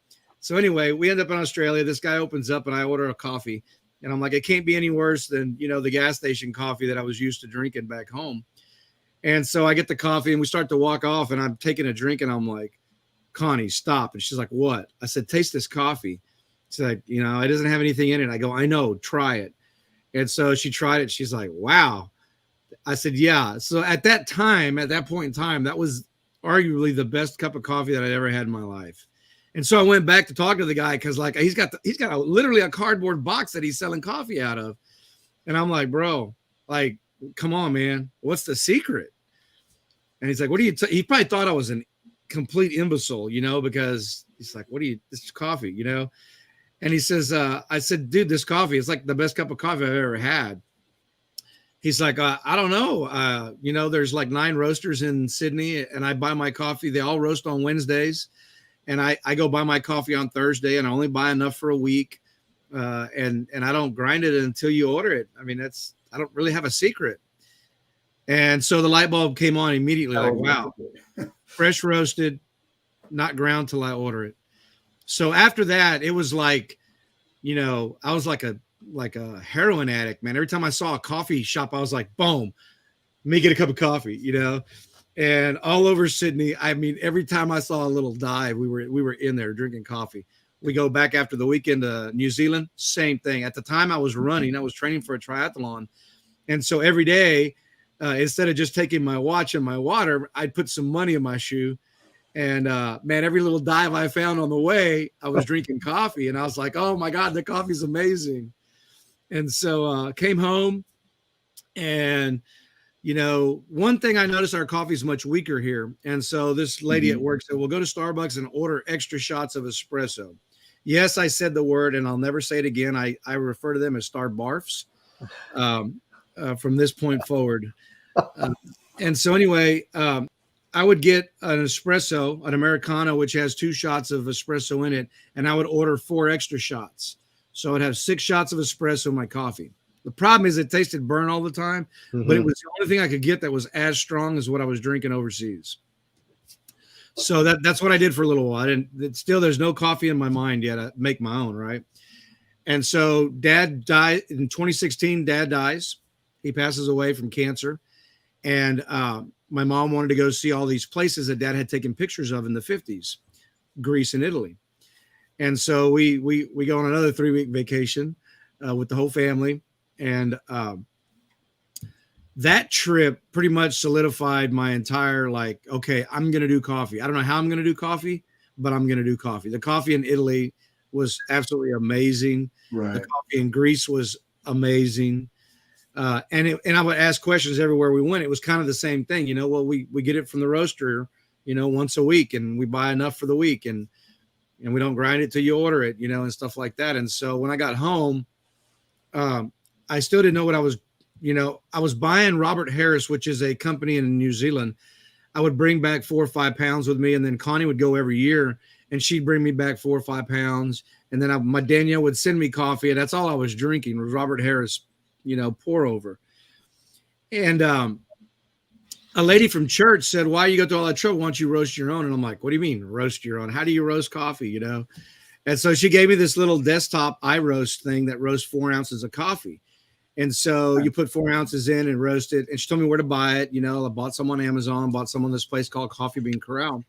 anyway, we end up in Australia. This guy opens up, and I order a coffee, and I'm like, it can't be any worse than the gas station coffee that I was used to drinking back home. And so I get the coffee, and we start to walk off, and I'm taking a drink, and I'm like, Connie, stop. And she's like, what? I said, taste this coffee. She's like, it doesn't have anything in it. I go, I know, try it. And so she tried it. She's like, wow. I said, yeah. So at that point in time, that was arguably the best cup of coffee that I'd ever had in my life. And so I went back to talk to the guy because like he's got literally a cardboard box that he's selling coffee out of. And I'm like, bro, like, come on, man. What's the secret? And he's like, what do you, he probably thought I was an complete imbecile, because he's like, this is coffee, And he says, I said, dude, this coffee is like the best cup of coffee I've ever had. He's like, I don't know. There's like 9 roasters in Sydney, and I buy my coffee. They all roast on Wednesdays. And I go buy my coffee on Thursday, and I only buy enough for a week. And I don't grind it until you order it. I mean, I don't really have a secret. And so the light bulb came on immediately. Like, wow, fresh roasted, not ground till I order it. So after that, it was like, I was like a heroin addict, man. Every time I saw a coffee shop, I was like, boom, let me get a cup of coffee, and all over Sydney. I mean, every time I saw a little dive, we were in there drinking coffee. We go back after the weekend to New Zealand, same thing. At the time I was running, I was training for a triathlon. And so every day, instead of just taking my watch and my water, I'd put some money in my shoe. And man, every little dive I found on the way, I was drinking coffee, and I was like, "Oh my God, the coffee's amazing!" And so came home, and one thing I noticed, our coffee's much weaker here. And so this lady at work said, "We'll go to Starbucks and order extra shots of espresso." Yes, I said the word, and I'll never say it again. I refer to them as Star Barfs from this point forward. And so anyway. I would get an espresso, an Americano, which has 2 shots of espresso in it, and I would order 4 extra shots. So I'd have 6 shots of espresso in my coffee. The problem is it tasted burnt all the time, but it was the only thing I could get that was as strong as what I was drinking overseas. So that's what I did for a little while. Still, there's no coffee in my mind yet. I make my own, right? And so Dad died in 2016. Dad dies. He passes away from cancer. And my mom wanted to go see all these places that Dad had taken pictures of in the 50s, Greece and Italy. And so we go on another 3-week vacation with the whole family. And that trip pretty much solidified my entire, like, okay, I'm going to do coffee. I don't know how I'm going to do coffee, but I'm going to do coffee. The coffee in Italy was absolutely amazing. Right. The coffee in Greece was amazing. And I would ask questions everywhere we went. It was kind of the same thing, you know. Well, we get it from the roaster, you know, once a week, and we buy enough for the week, and we don't grind it till you order it, you know, and stuff like that. And so when I got home, I still didn't know what I was, you know. I was buying Robert Harris, which is a company in New Zealand. I would bring back 4 or 5 pounds with me, and then Connie would go every year, and she'd bring me back 4 or 5 pounds, and then my Danielle would send me coffee, and that's all I was drinking was Robert Harris, you know, pour over. And a lady from church said, "Why you go through all that trouble? Why don't you roast your own?" And I'm like, "What do you mean roast your own? How do you roast coffee?" You know? And so she gave me this little desktop iRoast thing that roasts 4 ounces of coffee. And so you put 4 ounces in and roast it. And she told me where to buy it. You know, I bought some on Amazon, bought some on this place called Coffee Bean Corral.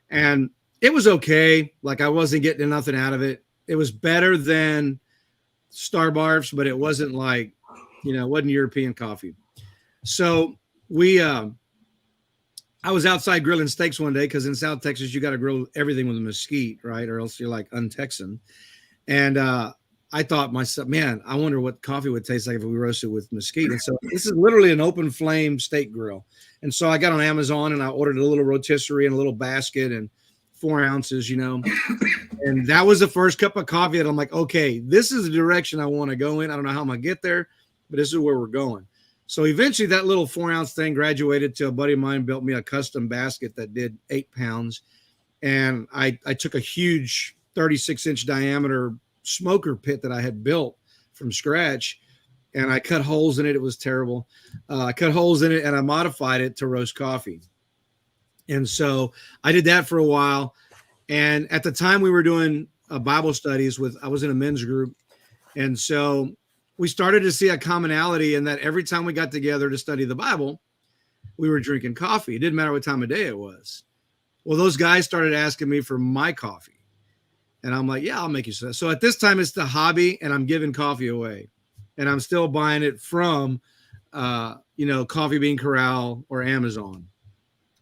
And it was okay. Like, I wasn't getting nothing out of it. It was better than Starbarfs, but it wasn't like, you know, it wasn't European coffee. So I was outside grilling steaks one day, because in South Texas, you got to grill everything with a mesquite, right? Or else you're like un-Texan. And I thought myself, man, I wonder what coffee would taste like if we roasted with mesquite. And so this is literally an open flame steak grill. And so I got on Amazon and I ordered a little rotisserie and a little basket and 4 ounces, you know. And that was the first cup of coffee that I'm like, okay, this is the direction I want to go in. I don't know how I'm going to get there, but this is where we're going. So eventually that little 4 ounce thing graduated to a buddy of mine built me a custom basket that did 8 pounds. And I took a huge 36-inch diameter smoker pit that I had built from scratch, and I cut holes in it. It was terrible. I cut holes in it and I modified it to roast coffee. And so I did that for a while. And at the time we were doing Bible studies I was in a men's group. And so we started to see a commonality in that every time we got together to study the Bible, we were drinking coffee. It didn't matter what time of day it was. Well, those guys started asking me for my coffee. And I'm like, yeah, I'll make you some. So at this time, it's the hobby, and I'm giving coffee away. And I'm still buying it from, you know, Coffee Bean Corral or Amazon.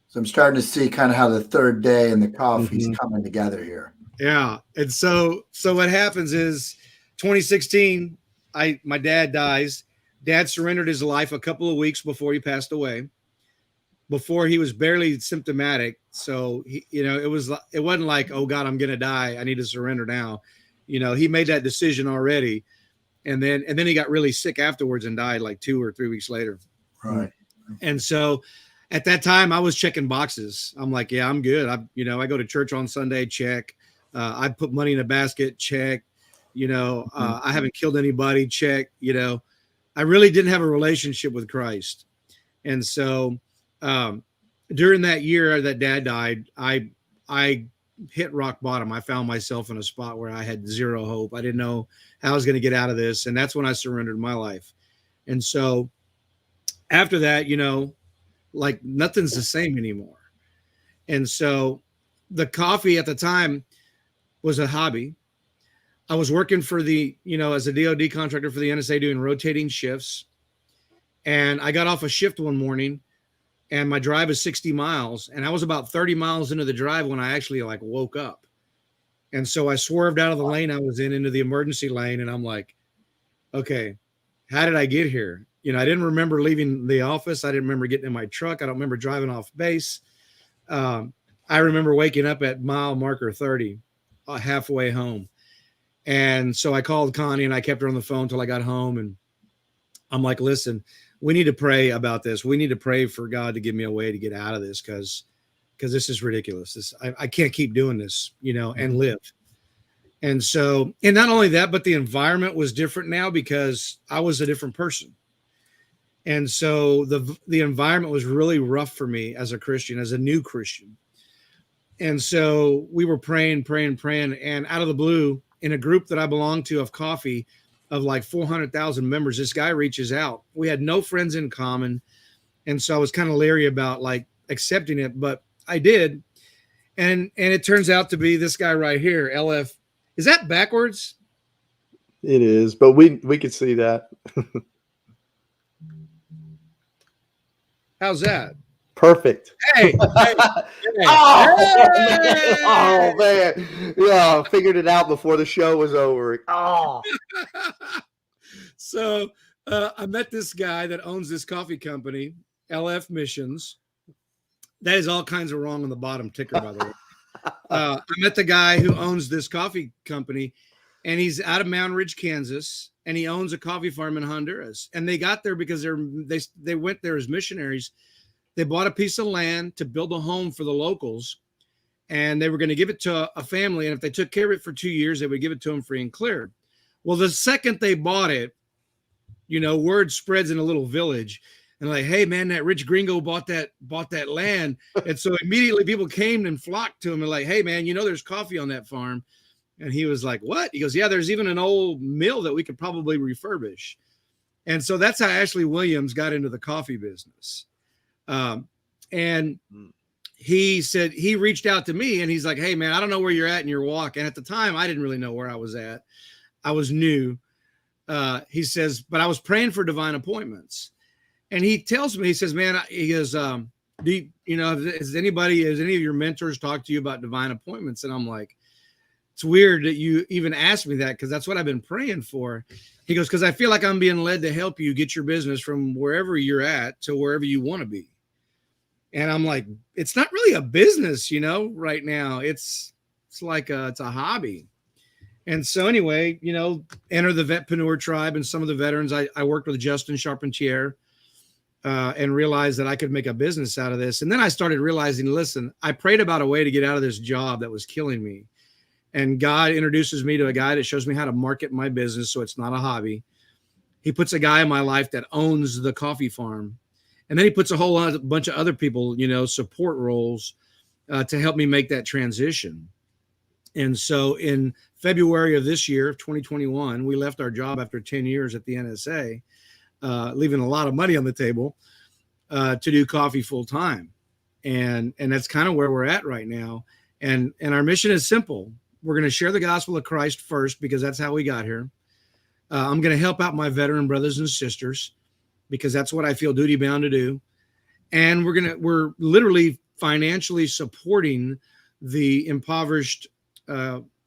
So I'm starting to see kind of how the third day and the coffee's coming together here. Yeah. And so what happens is 2016, my dad dies. Dad surrendered his life a couple of weeks before he passed away, before he was barely symptomatic. So he, you know, it wasn't like, oh God, I'm going to die, I need to surrender now. You know, he made that decision already. And then he got really sick afterwards and died like 2 or 3 weeks later. Right. And so at that time I was checking boxes. I'm like, yeah, I'm good. I go to church on Sunday, check. I put money in a basket, check. You know, I haven't killed anybody, check. You know, I really didn't have a relationship with Christ. And so during that year that Dad died, I hit rock bottom. I found myself in a spot where I had zero hope. I didn't know how I was going to get out of this. And that's when I surrendered my life. And so after that, you know, like nothing's the same anymore. And so the coffee at the time was a hobby. I was working for as a DOD contractor for the NSA doing rotating shifts. And I got off a shift one morning and my drive is 60 miles. And I was about 30 miles into the drive when I actually like woke up. And so I swerved out of the lane I was in into the emergency lane. And I'm like, okay, how did I get here? You know, I didn't remember leaving the office. I didn't remember getting in my truck. I don't remember driving off base. I remember waking up at mile marker 30, halfway home. And so I called Connie and I kept her on the phone until I got home. And I'm like, listen, we need to pray about this. We need to pray for God to give me a way to get out of this because this is ridiculous. I can't keep doing this, you know, and live. And so, and not only that, but the environment was different now because I was a different person. And so the environment was really rough for me as a Christian, as a new Christian. And so we were praying. And out of the blue, in a group that I belonged to of coffee of like 400,000 members, this guy reaches out. We had no friends in common. And so I was kind of leery about like accepting it, but I did. And it turns out to be this guy right here, LF. Is that backwards? It is, but we could see that. How's that? Perfect. Hey. Oh man. Yeah, figured it out before the show was over. Oh. So I met this guy that owns this coffee company, LF Missions. That is all kinds of wrong on the bottom ticker, by the way. I met the guy who owns this coffee company, and he's out of Mountain Ridge, Kansas, and he owns a coffee farm in Honduras. And they got there because they went there as missionaries. They bought a piece of land to build a home for the locals, and they were going to give it to a family. And if they took care of it for 2 years, they would give it to them free and clear. Well, the second they bought it, word spreads in a little village, and like, hey man, that rich gringo bought that land. And so immediately people came and flocked to him and like, hey man, there's coffee on that farm. And he was like, what? He goes, yeah, there's even an old mill that we could probably refurbish. And so that's how Ashley Williams got into the coffee business. And he said, he reached out to me and he's like, hey man, I don't know where you're at in your walk. And at the time I didn't really know where I was at. I was new. He says, but I was praying for divine appointments. And he tells me, he says, man, he goes, has any of your mentors talked to you about divine appointments? And I'm like, it's weird that you even asked me that, because that's what I've been praying for. He goes, because I feel like I'm being led to help you get your business from wherever you're at to wherever you want to be. And I'm like, it's not really a business, right now. It's like it's a hobby. And so anyway, enter the Vetpreneur tribe and some of the veterans. I worked with Justin Charpentier and realized that I could make a business out of this. And then I started realizing, listen, I prayed about a way to get out of this job that was killing me. And God introduces me to a guy that shows me how to market my business so it's not a hobby. He puts a guy in my life that owns the coffee farm. And then he puts a whole bunch of other people, support roles to help me make that transition. And so in February of this year, 2021, we left our job after 10 years at the NSA, leaving a lot of money on the table to do coffee full time. And that's kind of where we're at right now. And our mission is simple. We're going to share the gospel of Christ first, because that's how we got here. I'm going to help out my veteran brothers and sisters, because that's what I feel duty bound to do. And we're literally financially supporting the impoverished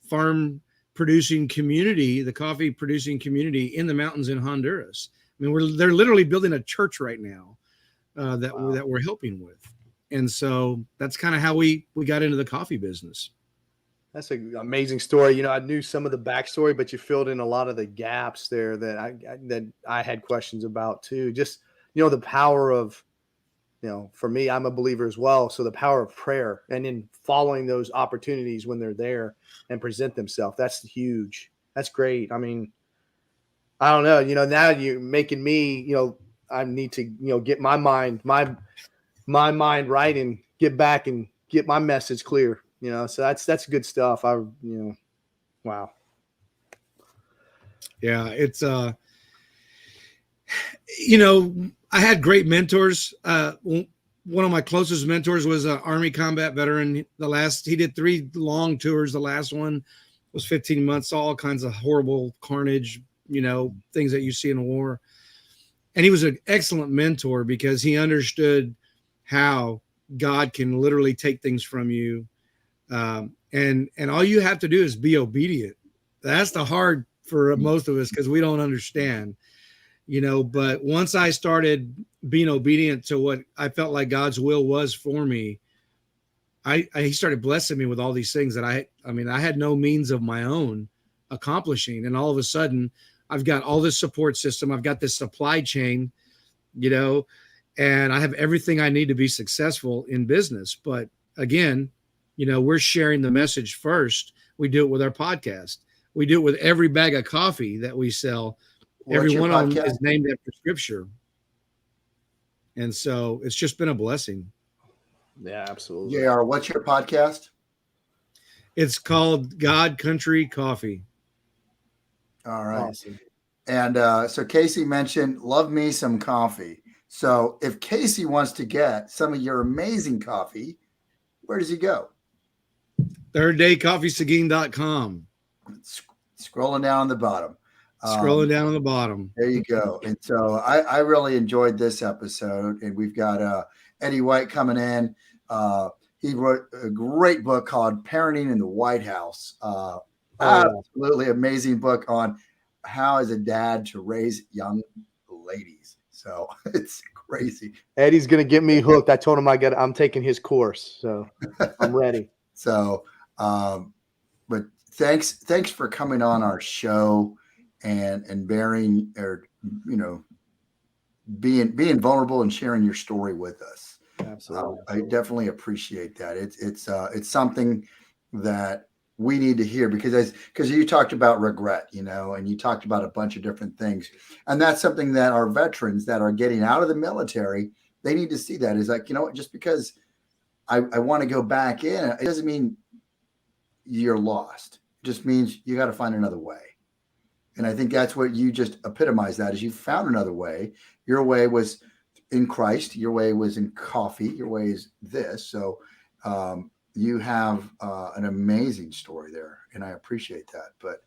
farm producing community, the coffee producing community in the mountains in Honduras. I mean, they're literally building a church right now that we're helping with. And so that's kind of how we got into the coffee business. That's an amazing story. I knew some of the backstory, but you filled in a lot of the gaps there that I had questions about too. Just, the power of, for me, I'm a believer as well. So the power of prayer and in following those opportunities when they're there and present themselves. That's huge. That's great. I mean, I don't know, now you're making me, I need to, get my mind right and get back and get my message clear. So that's good stuff. Wow. Yeah, it's I had great mentors. One of my closest mentors was an Army combat veteran. He did 3 long tours. The last one was 15 months, all kinds of horrible carnage, things that you see in a war. And he was an excellent mentor because he understood how God can literally take things from you. And all you have to do is be obedient. That's the hard for most of us, because we don't understand, but once I started being obedient to what I felt like God's will was for me, he started blessing me with all these things that I had no means of my own accomplishing. And all of a sudden I've got all this support system. I've got this supply chain, and I have everything I need to be successful in business. But again, we're sharing the message first. We do it with our podcast. We do it with every bag of coffee that we sell. Every one of them is named after scripture. And so it's just been a blessing. Yeah, absolutely. JR, what's your podcast? It's called God Country Coffee. All right. Awesome. And so Casey mentioned, love me some coffee. So if Casey wants to get some of your amazing coffee, where does he go? ThirdDayCoffeeSeguin.com. Scrolling down on the bottom. Scrolling down on the bottom. There you go. And so I really enjoyed this episode. And we've got Eddie White coming in. He wrote a great book called Parenting in the White House. Absolutely amazing book on how as a dad to raise young ladies. So it's crazy. Eddie's gonna get me hooked. I told him I'm taking his course, so I'm ready. So, but thanks for coming on our show and bearing, or being vulnerable and sharing your story with us. Absolutely. I definitely appreciate that. It's something that we need to hear, because you talked about regret, and you talked about a bunch of different things, and that's something that our veterans that are getting out of the military, they need to see. That is like, just because I want to go back in, it doesn't mean you're lost. It just means you got to find another way. And I think that's what you just epitomized, that is you found another way. Your way was in Christ. Your way was in coffee. Your way is this. So you have an amazing story there, and I appreciate that. But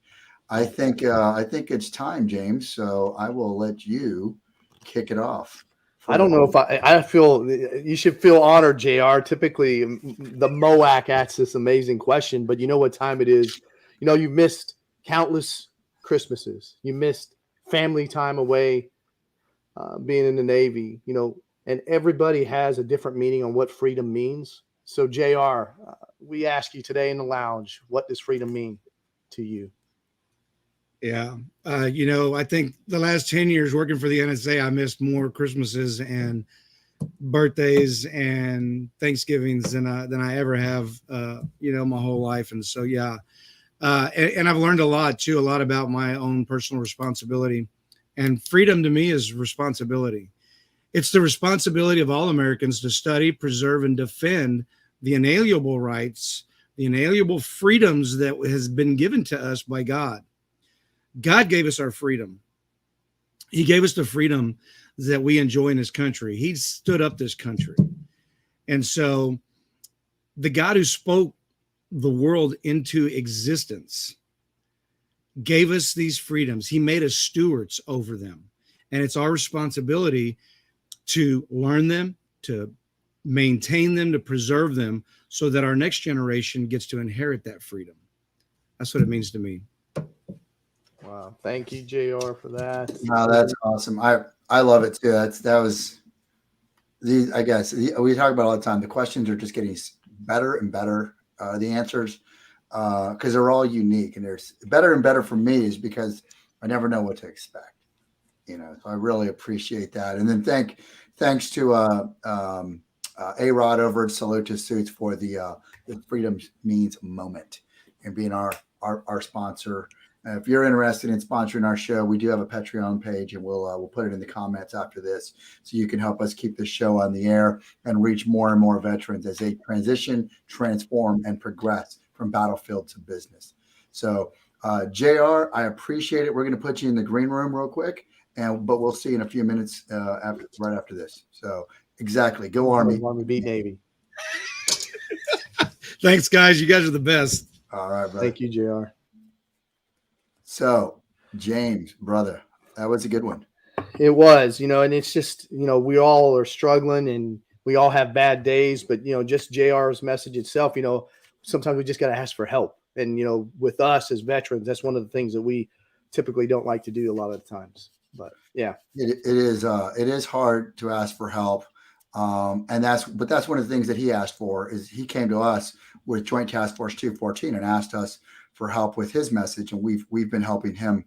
I think it's time, James. So I will let you kick it off. I don't know if I feel you should feel honored, JR. Typically, the MOAC asks this amazing question, but you know what time it is. You've missed countless Christmases. You missed family time away, being in the Navy, and everybody has a different meaning on what freedom means. So, JR, we ask you today in the lounge, what does freedom mean to you? Yeah. I think the last 10 years working for the NSA, I missed more Christmases and birthdays and Thanksgivings than I ever have, my whole life. And so, yeah. And I've learned a lot about my own personal responsibility, and freedom to me is responsibility. It's the responsibility of all Americans to study, preserve, and defend the inalienable rights, the inalienable freedoms that has been given to us by God. God gave us our freedom. He gave us the freedom that we enjoy in this country. He stood up this country. And so the God who spoke the world into existence gave us these freedoms. He made us stewards over them. And it's our responsibility to learn them, to maintain them, to preserve them, so that our next generation gets to inherit that freedom. That's what it means to me. Wow. Thank you, JR, for that. No, that's awesome. I love it too. I guess we talk about all the time. The questions are just getting better and better. The answers, because they're all unique, and there's better and better for me is because I never know what to expect. So I really appreciate that. And then thanks to A-Rod over at Salute to Suits for the Freedom Means moment and being our sponsor. If you're interested in sponsoring our show, we do have a Patreon page, and we'll put it in the comments after this, so you can help us keep the show on the air and reach more and more veterans as they transition, transform, and progress from battlefield to business. So, JR, I appreciate it. We're going to put you in the green room real quick, but we'll see you in a few minutes right after this. So, exactly. Go Army. Army beat Navy. Thanks, guys. You guys are the best. All right, brother. Thank you, JR. So, James, brother, that was a good one. It was, and it's just, we all are struggling and we all have bad days, but, just JR's message itself, sometimes we just got to ask for help. And, with us as veterans, that's one of the things that we typically don't like to do a lot of the times. But yeah, it is hard to ask for help. And that's one of the things that he asked for. Is he came to us with Joint Task Force 214 and asked us for help with his message, and we've been helping him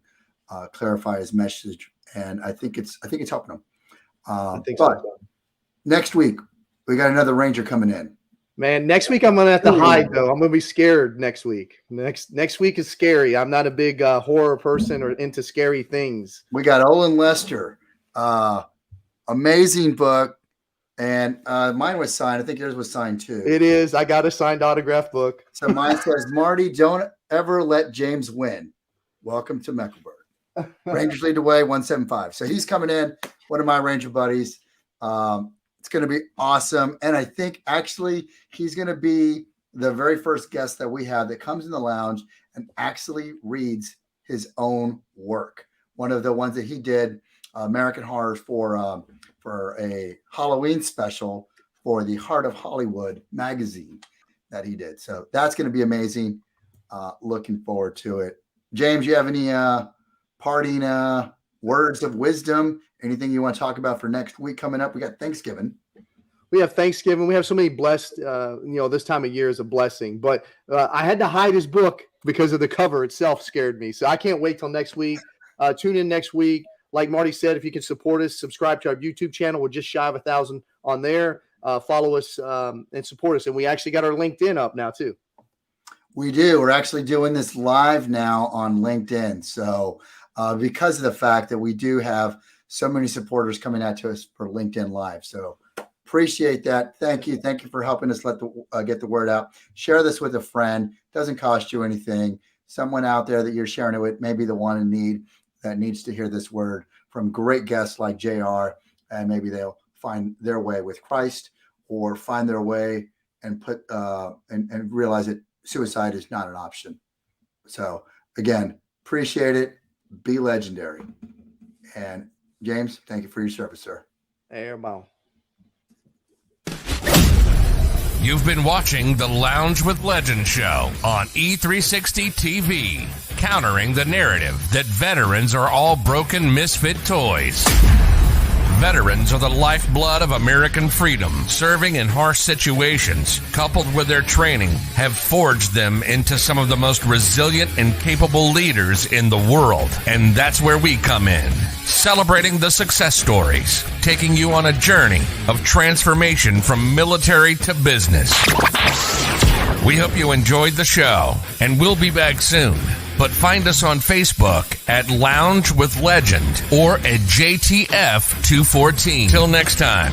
clarify his message, and I think it's helping him. But next week we got another Ranger coming in. Man, next week I'm gonna have to hide though. I'm gonna be scared next week. Next week is scary. I'm not a big horror person or into scary things. We got Olin Lester, amazing book. And mine was signed. I think yours was signed too. It is. I got a signed autograph book. So mine says, Marty, don't ever let James win. Welcome to Mecklenburg. Rangers lead the way, 175. So he's coming in, one of my Ranger buddies. It's going to be awesome. And I think actually he's going to be the very first guest that we have that comes in the lounge and actually reads his own work. One of the ones that he did, American Horror, for a Halloween special for the Heart of Hollywood magazine that he did. So that's going to be amazing. Looking forward to it. James, you have any parting words of wisdom, anything you want to talk about for next week coming up? We got Thanksgiving. We have Thanksgiving. We have so many blessed, this time of year is a blessing. But I had to hide his book because of the cover itself scared me. So I can't wait till next week. Tune in next week. Like Marty said, if you can support us, subscribe to our YouTube channel. We're just shy of 1,000 on there. Follow us and support us. And we actually got our LinkedIn up now too. We do. We're actually doing this live now on LinkedIn. So because of the fact that we do have so many supporters coming out to us for LinkedIn Live. So appreciate that. Thank you. Thank you for helping us get the word out. Share this with a friend. Doesn't cost you anything. Someone out there that you're sharing it with, maybe the one in need that needs to hear this word from great guests like JR, and maybe they'll find their way with Christ or find their way and put and realize that suicide is not an option. So again, appreciate it. Be legendary. And James, thank you for your service, sir. Airbound. You've been watching the Lounge with Legends show on E360 TV, countering the narrative that veterans are all broken misfit toys. Veterans are the lifeblood of American freedom. Serving in harsh situations, coupled with their training, have forged them into some of the most resilient and capable leaders in the world. And that's where we come in, celebrating the success stories, taking you on a journey of transformation from military to business. We hope you enjoyed the show, and we'll be back soon. But find us on Facebook at Lounge with Legend or at JTF214. Till next time.